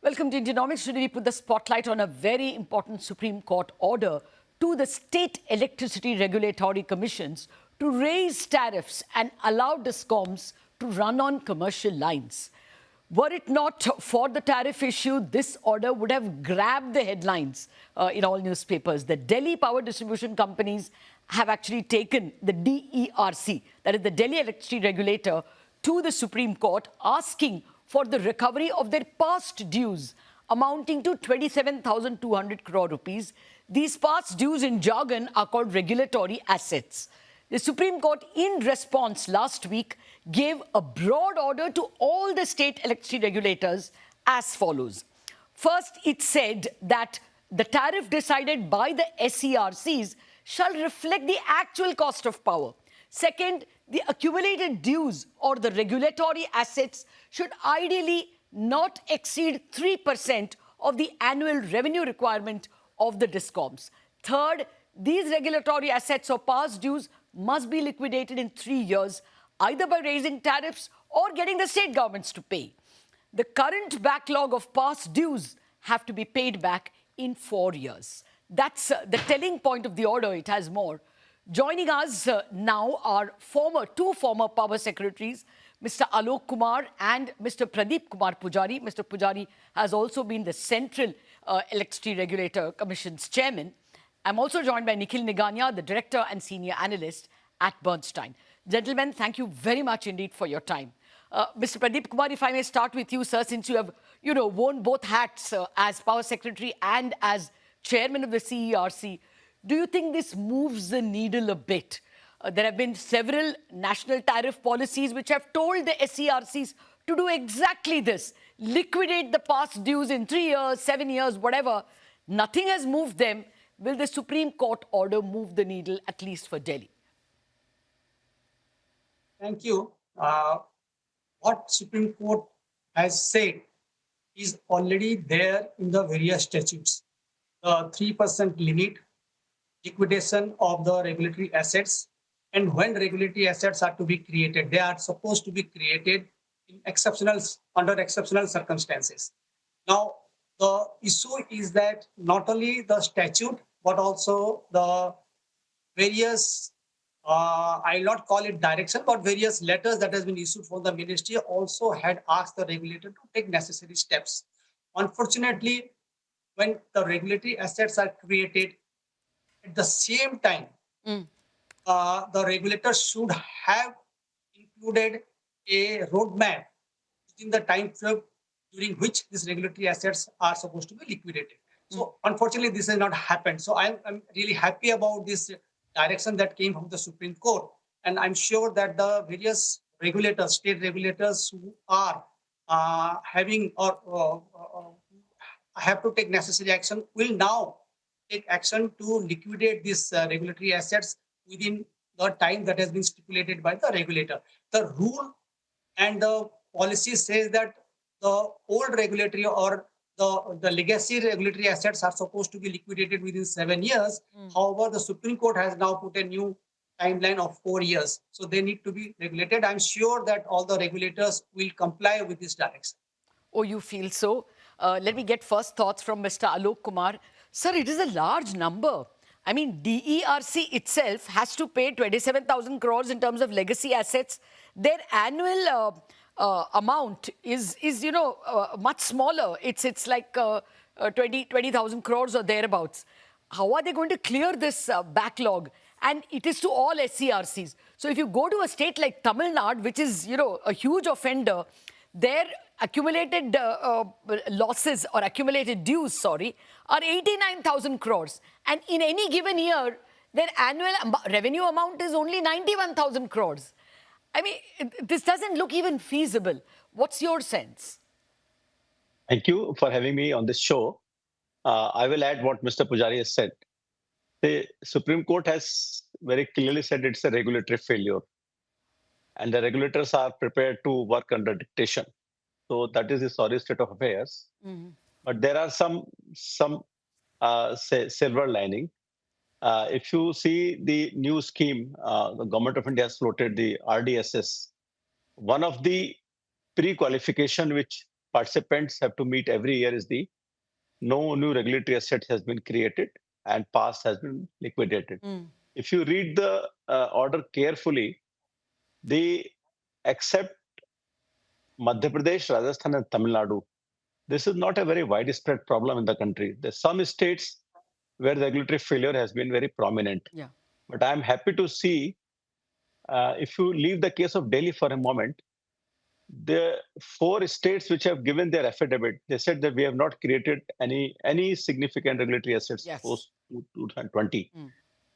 Welcome to Indianomics. Today we put the spotlight on a very important Supreme Court order to the state electricity regulatory commissions to raise tariffs and allow DISCOMs to run on commercial lines. Were it not for the tariff issue, this order would have grabbed the headlines in all newspapers. The Delhi power distribution companies have actually taken the DERC, that is the Delhi electricity regulator, to the Supreme Court, asking for the recovery of their past dues amounting to 27,200 crore rupees. These past dues in jargon are called regulatory assets. The Supreme Court, in response last week, gave a broad order to all the state electricity regulators as follows. First, it said that the tariff decided by the SERCs shall reflect the actual cost of power. Second, the accumulated dues or the regulatory assets should ideally not exceed 3% of the annual revenue requirement of the DISCOMs. Third, these regulatory assets or past dues must be liquidated in 3 years, either by raising tariffs or getting the state governments to pay. The current backlog of past dues have to be paid back in 4 years. That's the telling point of the order. It has more. Joining us now are two former power secretaries, Mr. Alok Kumar and Mr. Pradeep Kumar Pujari. Mr. Pujari has also been the Central Electricity Regulator Commission's chairman. I'm also joined by Nikhil Nigania, the director and senior analyst at Bernstein. Gentlemen, thank you very much indeed for your time. Mr. Pradeep Kumar, if I may start with you, sir, since you have, worn both hats as power secretary and as chairman of the CERC. Do you think this moves the needle a bit? There have been several national tariff policies which have told the SERCs to do exactly this, liquidate the past dues in 3 years, 7 years, whatever. Nothing has moved them. Will the Supreme Court order move the needle, at least for Delhi? Thank you. What Supreme Court has said is already there in the various statutes. The 3% limit, liquidation of the regulatory assets, and when regulatory assets are to be created, they are supposed to be created in under exceptional circumstances. Now, the issue is that not only the statute, but also the various, I'll not call it direction, but various letters that has been issued from the ministry also had asked the regulator to take necessary steps. Unfortunately, when the regulatory assets are created, at the same time, the regulator should have included a roadmap within the time frame during which these regulatory assets are supposed to be liquidated. So unfortunately, this has not happened. So I'm really happy about this direction that came from the Supreme Court. And I'm sure that the various regulators, state regulators who are having or have to take necessary action will now take action to liquidate these regulatory assets within the time that has been stipulated by the regulator. The rule and the policy says that the old regulatory or the legacy regulatory assets are supposed to be liquidated within 7 years. However, the Supreme Court has now put a new timeline of 4 years. So they need to be regulated. I'm sure that all the regulators will comply with this direction. Oh, you feel so? Let me get first thoughts from Mr. Alok Kumar. Sir, it is a large number. I mean, DERC itself has to pay 27,000 crores in terms of legacy assets. Their annual amount is much smaller. It's like 20,000 crores or thereabouts. How are they going to clear this backlog? And it is to all SERCs. So if you go to a state like Tamil Nadu, which is, a huge offender, their accumulated losses or accumulated dues, are 89,000 crores. And in any given year, their annual revenue amount is only 91,000 crores. I mean, this doesn't look even feasible. What's your sense? Thank you for having me on this show. I will add what Mr. Pujari has said. The Supreme Court has very clearly said it's a regulatory failure. And the regulators are prepared to work under dictation. So that is the sorry state of affairs. But there are some silver lining. If you see the new scheme, the Government of India has floated the RDSS. One of the pre-qualification which participants have to meet every year is the no new regulatory asset has been created and past has been liquidated. If you read the order carefully, they accept Madhya Pradesh, Rajasthan, and Tamil Nadu. This is not a very widespread problem in the country. There's some states where regulatory failure has been very prominent. Yeah. But I'm happy to see, if you leave the case of Delhi for a moment, the 4 states which have given their affidavit, they said that we have not created any significant regulatory assets Yes. post 2020.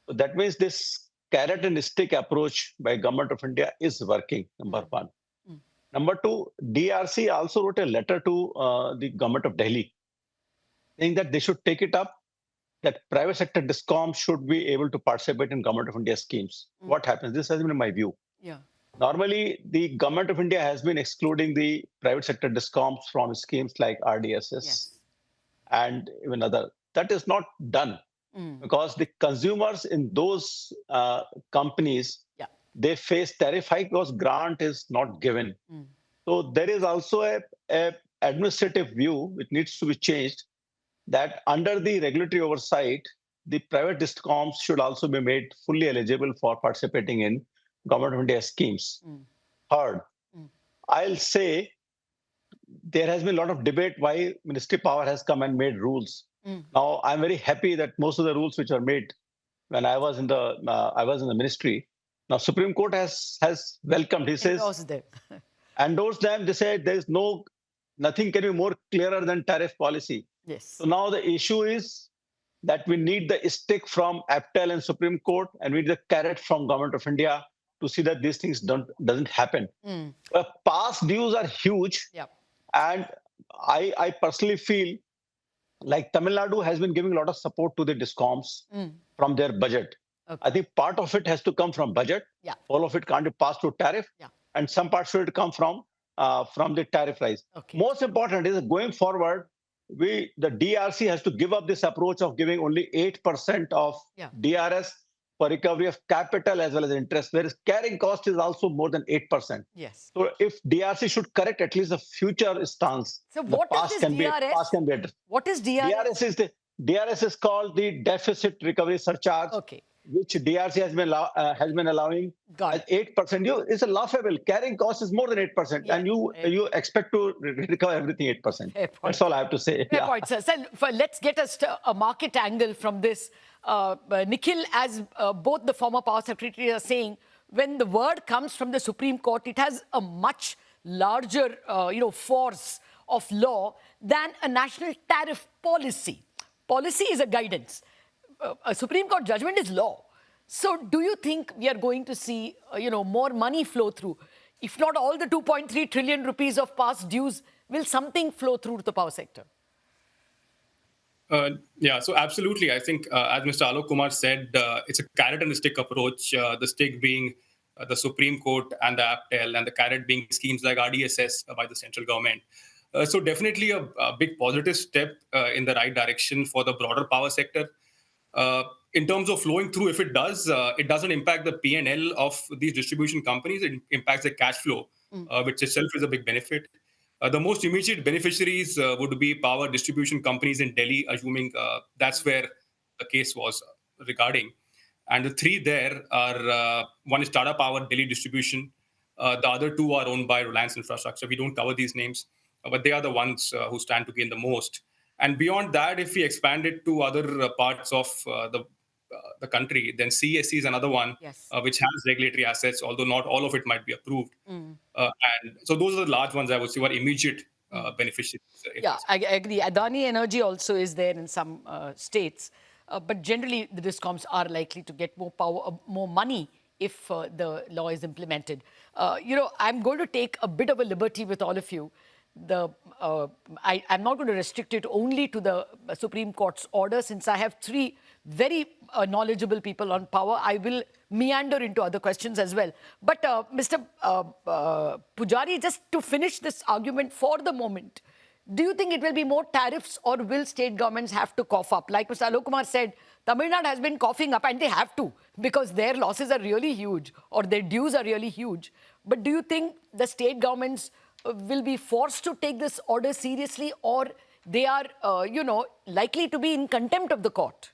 So that means this carrot and stick approach by government of India is working, number one. Number two, DRC also wrote a letter to the government of Delhi saying that they should take it up, that private sector DISCOM should be able to participate in government of India schemes. What happens? This has been my view. Yeah. Normally, the government of India has been excluding the private sector DISCOMs from schemes like RDSS Yes. and even other. That is not done because the consumers in those companies, they face tariff hike because grant is not given. So there is also a administrative view which needs to be changed, that under the regulatory oversight, the private DISCOMs should also be made fully eligible for participating in government of India schemes. Third, I'll say there has been a lot of debate why ministry power has come and made rules. Now, I'm very happy that most of the rules which were made when I was in the ministry, now Supreme Court has welcomed. He says endorsed them. They said there is nothing can be more clearer than tariff policy. Yes. So now the issue is that we need the stick from APTEL and Supreme Court, and we need the carrot from Government of India to see that these things doesn't happen. Past dues are huge, and I personally feel like Tamil Nadu has been giving a lot of support to the DISCOMs from their budget. I think part of it has to come from budget. All of it can't be passed through tariff, and some parts should come from the tariff rise. Most important is going forward, the DRC has to give up this approach of giving only 8% of DRS for recovery of capital as well as interest, whereas carrying cost is also more than 8%. Yes. So if DRC should correct at least the future stance, so what is this DRS? Past can be addressed. What is DRS? DRS is called the deficit recovery surcharge. Which DRC has been allowing at 8%. It's a laughable. Carrying cost is more than 8%, and you expect to recover everything 8%. That's all I have to say. Fair point, sir. So let's get a market angle from this. Nikhil, as both the former power secretaries are saying, when the word comes from the Supreme Court, it has a much larger, force of law than a national tariff policy. Policy is a guidance. A Supreme Court judgment is law. So do you think we are going to see, more money flow through? If not all the 2.3 trillion rupees of past dues, will something flow through to the power sector? So absolutely. I think, as Mr. Alok Kumar said, it's a carrot and stick approach, the stick being the Supreme Court and the APTEL, and the carrot being schemes like RDSS by the central government. So definitely a big positive step in the right direction for the broader power sector. In terms of flowing through, if it does, it doesn't impact the P&L of these distribution companies. It impacts the cash flow, which itself is a big benefit. The most immediate beneficiaries would be power distribution companies in Delhi, assuming that's where the case was regarding. And the three there are, one is Tata Power, Delhi Distribution. The other two are owned by Reliance Infrastructure. We don't cover these names, but they are the ones who stand to gain the most. And beyond that, if we expand it to other parts of the country, then CESC is another one, which has regulatory assets, although not all of it might be approved. And so those are the large ones I would say were immediate beneficiaries. I agree. Adani Energy also is there in some states. But generally, the DISCOMs are likely to get more power, more money if the law is implemented. I'm going to take a bit of a liberty with all of you. I'm not going to restrict it only to the Supreme Court's order. Since I have three very knowledgeable people on power, I will meander into other questions as well. But Mr. Pujari, just to finish this argument for the moment, do you think it will be more tariffs, or will state governments have to cough up? Like Mr. Alok Kumar said, Tamil Nadu has been coughing up, and they have to, because their losses are really huge, or their dues are really huge. But do you think the state governments will be forced to take this order seriously, or they are, likely to be in contempt of the court?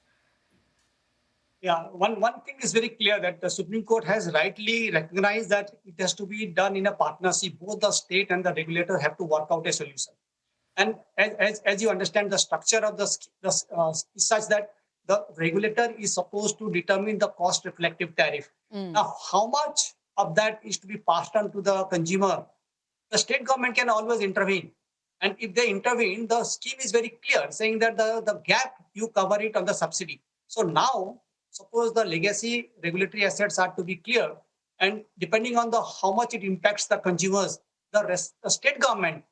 Yeah, one thing is very clear that the Supreme Court has rightly recognized that it has to be done in a partnership. Both the state and the regulator have to work out a solution. And as you understand, the structure of the is such that the regulator is supposed to determine the cost reflective tariff. Now, how much of that is to be passed on to the consumer? The state government can always intervene. And if they intervene, the scheme is very clear, saying that the gap, you cover it on the subsidy. So now, suppose the legacy regulatory assets are to be clear, and depending on how much it impacts the consumers, the state government,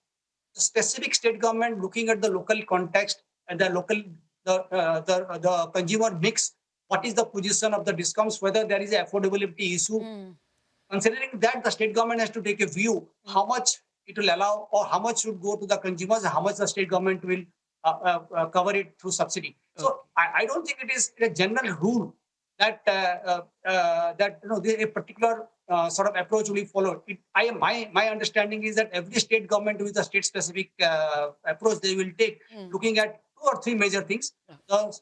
the specific state government, looking at the local context and the consumer mix, what is the position of the DISCOMs, whether there is an affordability issue. Considering that, the state government has to take a view how much it will allow, or how much should go to the consumers, and how much the state government will cover it through subsidy. So I don't think it is a general rule that a particular sort of approach will be followed. My understanding is that every state government with a state specific approach they will take, looking at 2 or 3 major things: the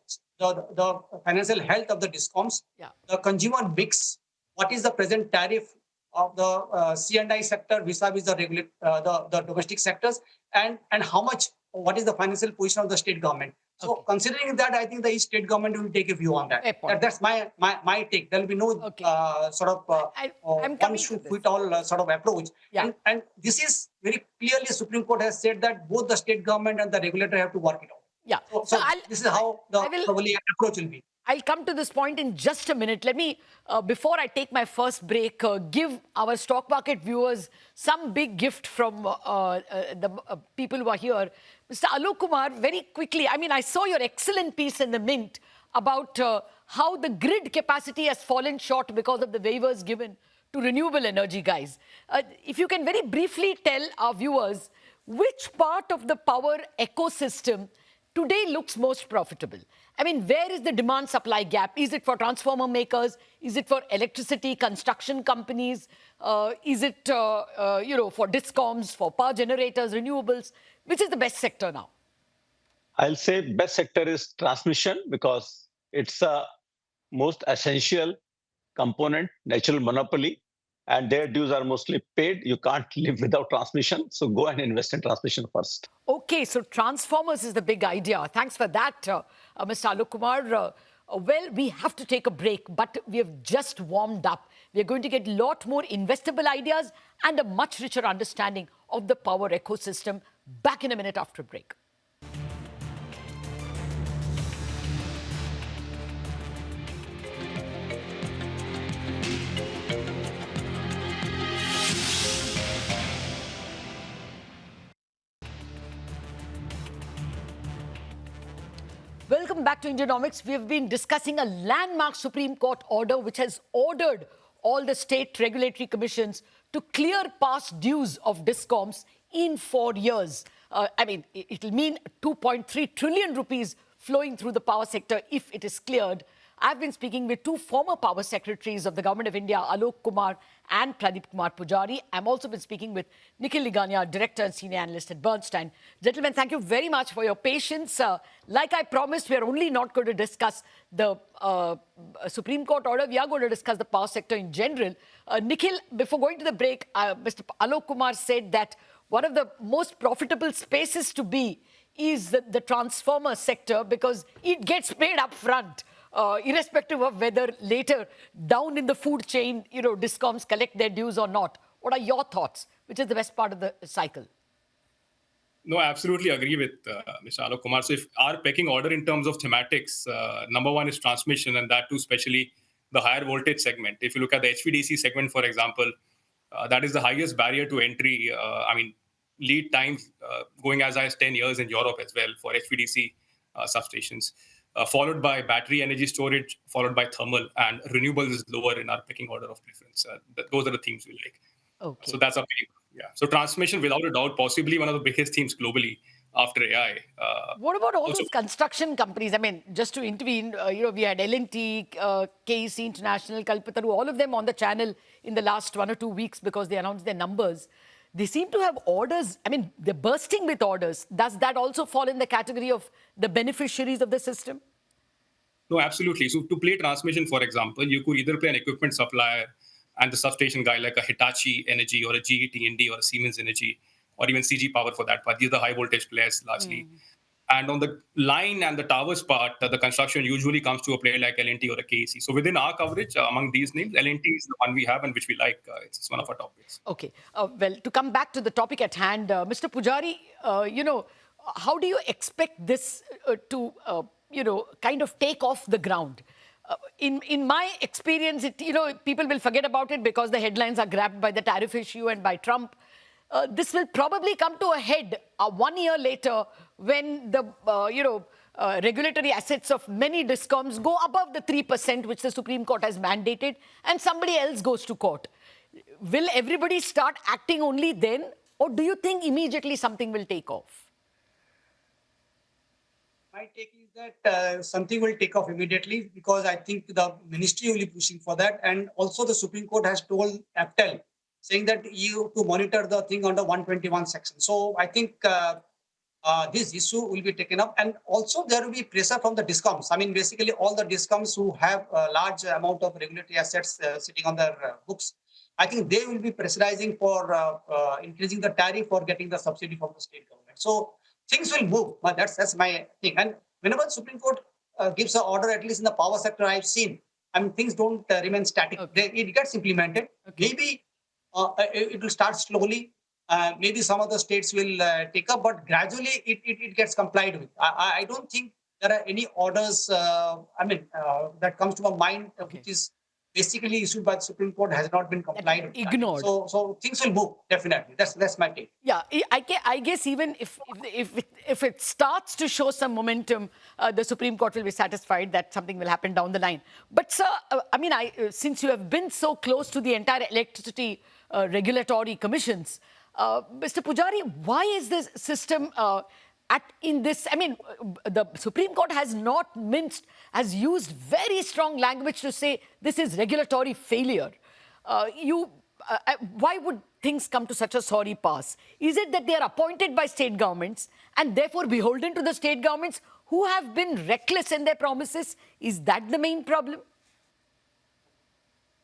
financial health of the DISCOMs, the consumer mix, what is the present tariff of the C&I sector vis-a-vis the domestic sectors, and how much, what is the financial position of the state government. So considering that, I think the each state government will take a view on that. That's my take. There will be no one should fit all sort of approach. And this is very clearly, Supreme Court has said that both the state government and the regulator have to work it out. So this is how the probably approach will be. I'll come to this point in just a minute. Let me, before I take my first break, give our stock market viewers some big gift from the people who are here. Mr. Alok Kumar, very quickly, I mean, I saw your excellent piece in the Mint about how the grid capacity has fallen short because of the waivers given to renewable energy guys. If you can very briefly tell our viewers which part of the power ecosystem today looks most profitable. I mean, where is the demand-supply gap? Is it for transformer makers? Is it for electricity construction companies? Is it, for DISCOMs, for power generators, renewables? Which is the best sector now? I'll say best sector is transmission, because it's a most essential component, natural monopoly, and their dues are mostly paid. You can't live without transmission. So go and invest in transmission first. Okay, so transformers is the big idea. Thanks for that, Mr. Alok Kumar. Well, we have to take a break, but we have just warmed up. We're going to get a lot more investable ideas and a much richer understanding of the power ecosystem. Back in a minute after a break. Welcome back to Indianomics. We have been discussing a landmark Supreme Court order which has ordered all the state regulatory commissions to clear past dues of DISCOMs in 4 years. I mean, it will mean 2.3 trillion rupees flowing through the power sector if it is cleared. I've been speaking with 2 former power secretaries of the Government of India, Alok Kumar and Pradeep Kumar Pujari. I've also been speaking with Nikhil, Nigania, Director and Senior Analyst at Bernstein. Gentlemen, thank you very much for your patience. Like I promised, we are only not going to discuss the Supreme Court order. We are going to discuss the power sector in general. Nikhil, before going to the break, Mr. Alok Kumar said that one of the most profitable spaces to be is the transformer sector, because it gets paid up front. Irrespective of whether later down in the food chain, DISCOMs collect their dues or not. What are your thoughts? Which is the best part of the cycle? No, I absolutely agree with Mr. Alok Kumar. So if our pecking order in terms of thematics, number 1 is transmission, and that too especially the higher voltage segment. If you look at the HVDC segment, for example, that is the highest barrier to entry. Lead times going as high as 10 years in Europe as well for HVDC substations. Followed by battery energy storage, followed by thermal, and renewables is lower in our pecking order of preference. Those are the themes we like. Okay. So that's our pecking. Yeah. So transmission, without a doubt, possibly one of the biggest themes globally after AI. What about all those construction companies? I mean, just to intervene, we had L&T, KEC International, Kalpataru, all of them on the channel in the last 1 or 2 weeks because they announced their numbers. they seem to have orders. I mean, they're bursting with orders. Does that also fall in the category of the beneficiaries of the system? No, absolutely. So to play transmission, for example, you could either play an equipment supplier and the substation guy like a Hitachi Energy or a GE T&D or a Siemens Energy or even CG Power for that part. These are the high voltage players largely. And on the line and the towers part, the construction usually comes to a player like L&T or a KEC. So within our coverage, among these names, L&T is the one we have and which we like. It's one of our top picks. Okay. Well, to come back to the topic at hand, Mr. Pujari, how do you expect this to, kind of take off the ground? In my experience, people will forget about it because the headlines are grabbed by the tariff issue and by Trump. This will probably come to a head 1 year later when the, regulatory assets of many DISCOMs go above the 3%, which the Supreme Court has mandated, and somebody else goes to court. Will everybody start acting only then, or do you think immediately something will take off? My take is that something will take off immediately because I think the ministry will be pushing for that. And also the Supreme Court has told APTEL, saying that you to monitor the thing under 121 section. So I think this issue will be taken up. And also there will be pressure from the DISCOMs. I mean, basically all the DISCOMs who have a large amount of regulatory assets sitting on their books, I think they will be pressurizing for increasing the tariff or getting the subsidy from the state government. So things will move, but that's my thing. And whenever the Supreme Court gives an order, at least in the power sector I've seen, I mean, things don't remain static. Okay. It gets implemented. Okay. Maybe it will start slowly. Maybe some of the states will take up, but gradually it gets complied with. I don't think there are any orders, that comes to my mind, which is basically issued by the Supreme Court has not been complied with. Ignored. So things will move, definitely. That's my take. Yeah, I guess even if it starts to show some momentum, the Supreme Court will be satisfied that something will happen down the line. But sir, since you have been so close to the entire electricity regulatory commissions, Mr. Pujari, why is this system the Supreme Court has not minced, has used very strong language to say this is regulatory failure. Why would things come to such a sorry pass? Is it that they are appointed by state governments and therefore beholden to the state governments who have been reckless in their promises? Is that the main problem?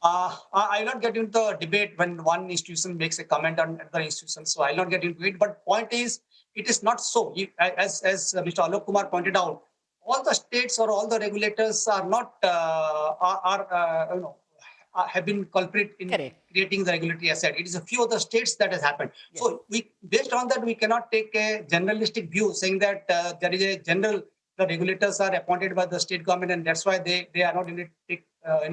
I'll not get into the debate when one institution makes a comment on another institution, so I'll not get into it. But point is, it is not so. As Mr. Alok Kumar pointed out, all the states or all the regulators are not have been culprit in creating the regulatory asset. It is a few of the states that has happened. Yes. So based on that, we cannot take a generalistic view saying that there is a general, the regulators are appointed by the state government and that's why they are not in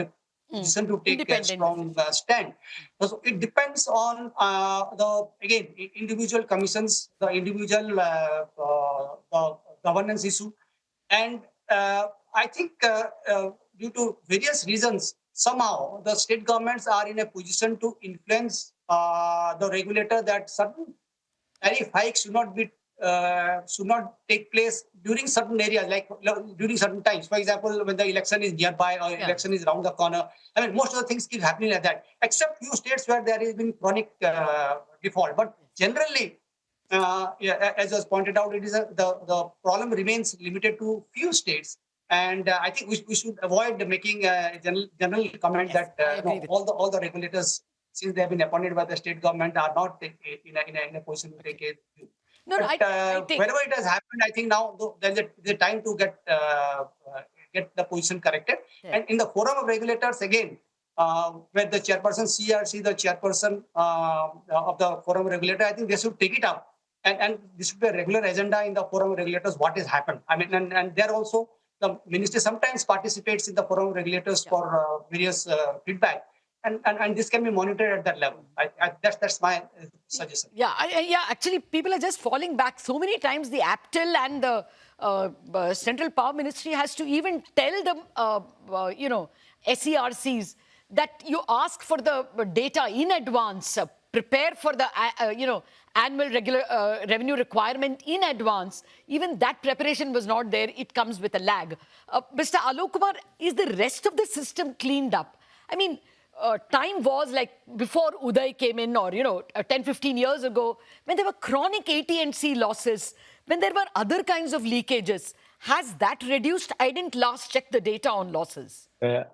a position to take a strong stand. So it depends on the individual commissions, the individual the governance issue, and I think due to various reasons, somehow the state governments are in a position to influence the regulator that certain tariff hikes should not take place during certain areas, like during certain times. For example, when the election is nearby or election is around the corner. I mean, most of the things keep happening like that, except few states where there has been chronic default. But generally, as was pointed out, it is the problem remains limited to few states. And I think we should avoid making a general comment that all the regulators, since they have been appointed by the state government, are not in a position to take a view. Wherever it has happened, I think now there's a time to get the position corrected. Yeah. And in the forum of regulators, again, where the chairperson CRC, the chairperson of the forum regulator, I think they should take it up. And this should be a regular agenda in the forum of regulators, what has happened. I mean, and there also, the ministry sometimes participates in the forum of regulators for various feedback. And this can be monitored at that level. That's my suggestion. Yeah, actually, people are just falling back. So many times the APTEL and the Central Power Ministry has to even tell the, SERCs that you ask for the data in advance, prepare for the, annual revenue requirement in advance. Even that preparation was not there. It comes with a lag. Mr. Alok Kumar, is the rest of the system cleaned up? I mean, time was like before Uday came in, or 10, 15 years ago, when there were chronic AT&C losses, when there were other kinds of leakages. Has that reduced? I didn't last check the data on losses. Yeah,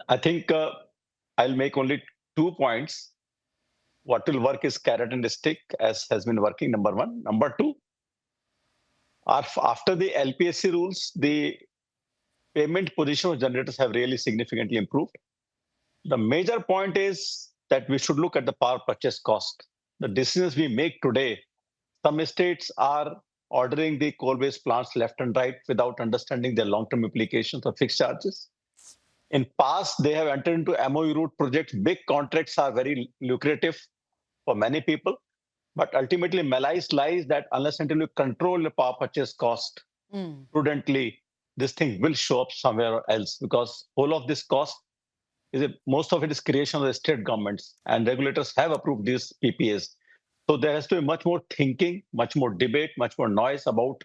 I think I'll make only 2 points. What will work is carrot and stick, as has been working, number one. Number two, after the LPSC rules, the payment position of generators have really significantly improved. The major point is that we should look at the power purchase cost. The decisions we make today, some states are ordering the coal-based plants left and right without understanding their long-term implications of fixed charges. In past, they have entered into MOU route projects. Big contracts are very lucrative for many people. But ultimately, malice lies that unless until you control the power purchase cost prudently, this thing will show up somewhere else, because all of this cost most of it is creation of the state governments, and regulators have approved these PPAs. So there has to be much more thinking, much more debate, much more noise about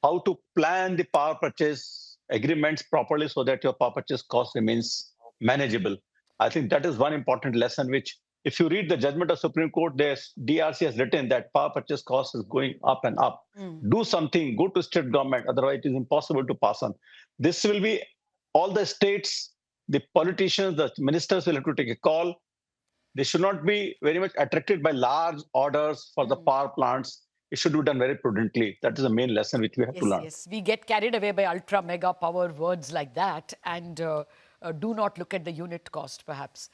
how to plan the power purchase agreements properly so that your power purchase cost remains manageable. I think that is one important lesson which, if you read the judgment of Supreme Court, DRC has written that power purchase cost is going up and up. Do something, go to state government, otherwise it is impossible to pass on. This will be all the states, the politicians, the ministers will have to take a call. They should not be very much attracted by large orders for the power plants. It should be done very prudently. That is the main lesson which we have to learn. Yes, we get carried away by ultra mega power words like that, and do not look at the unit cost, perhaps,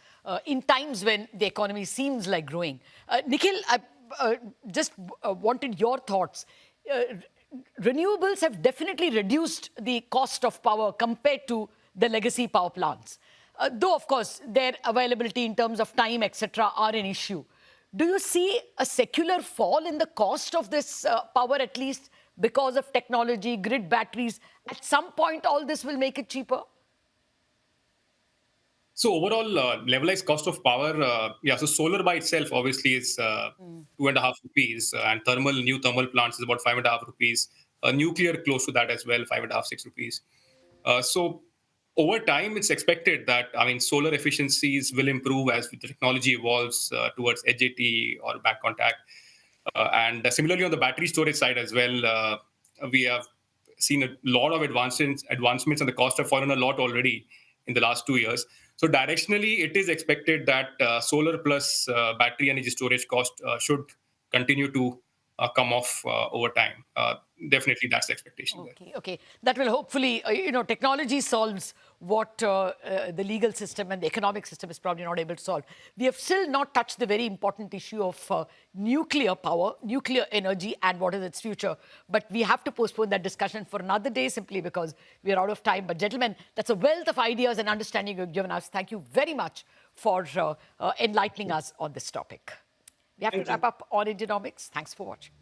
in times when the economy seems like growing. Nikhil, I just wanted your thoughts. Renewables have definitely reduced the cost of power compared to the legacy power plants. Though, of course, their availability in terms of time, etc., are an issue. Do you see a secular fall in the cost of this power, at least because of technology, grid batteries? At some point, all this will make it cheaper? So overall, levelized cost of power, so solar by itself obviously is 2.5 rupees, and new thermal plants is about 5.5 rupees. Nuclear close to that as well, 5.5, 6 rupees. So over time, it's expected that, solar efficiencies will improve as the technology evolves towards HJT or back contact. And similarly, on the battery storage side as well, we have seen a lot of advancements, and the costs have fallen a lot already in the last 2 years. So directionally, it is expected that solar plus battery energy storage cost should continue to come off over time. Definitely, that's the expectation. Okay. That will hopefully, technology solves what the legal system and the economic system is probably not able to solve. We have still not touched the very important issue of nuclear power, nuclear energy, and what is its future. But we have to postpone that discussion for another day simply because we are out of time. But gentlemen, that's a wealth of ideas and understanding you've given us. Thank you very much for enlightening us on this topic. We have to wrap up on Indianomics. Thanks for watching.